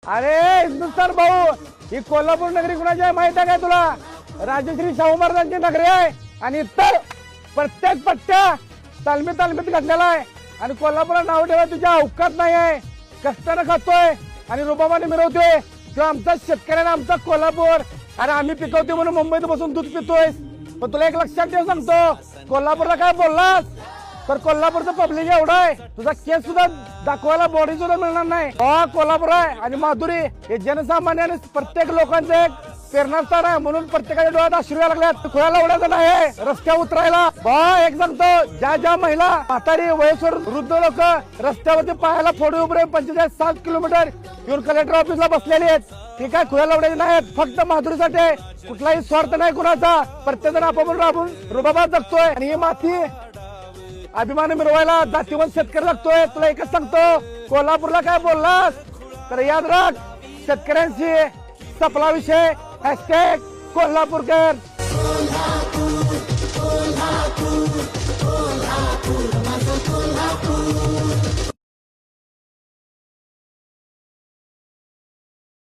अरे हिंदुस्थान भाऊ, ही कोल्हापूर नगरी कुणाची आहे माहित आहे काय तुला? राजश्री शाहू महाराजांची नगरी आहे आणि इतर प्रत्येक पट्ट्या तालमीत घातलेला आहे. आणि कोल्हापूरला नाव ठेवा तुझ्या अवकात नाही आहे. कष्टानं खातोय आणि रुबाबाने मिरवतोय किंवा आमचा शेतकऱ्याने आमचा कोल्हापूर. अरे आम्ही पिकवतोय म्हणून मुंबईत बसून दूध पितोय. पण तुला एक लक्षात ठेव सांगतो, कोल्हापूरला काय बोललास तर कोल्हापूरचं पब्लिक एवढं आहे, तुझा केस सुद्धा दाखवायला बॉडी सुद्धा मिळणार नाही. कोल्हापूर आहे आणि माधुरी हे जनसामान्य आणि प्रत्येक लोकांचं एक प्रेरणास्थान आहे. म्हणून प्रत्येकाच्या डोळ्यात अश्रू यायला लागल्यात. खुळ्याला उडायचं नाही रस्त्यावर उतरायला. एक सांगतो, ज्या महिला म्हातारी वयस्कर वृद्ध लोक रस्त्यावरती पायाला फोडे उभे 45-60 किलोमीटर येऊन कलेक्टर ऑफिसला बसलेले आहेत, ते काय खुळ्याला उडायचे नाहीत. फक्त माधुरीसाठी कुठलाही स्वार्थ नाही कुणाचा. प्रत्येक जण आपापलं राबून रुबाबात जगतोय आणि ही माती अभिमान मिरवायला जातीवंत शेतकरी लागतोय. तुला एकच सांगतो, कोल्हापूरला काय बोललास तर याद राख, शेतकऱ्यांशी सपला विषय. # कोल्हापूरकर.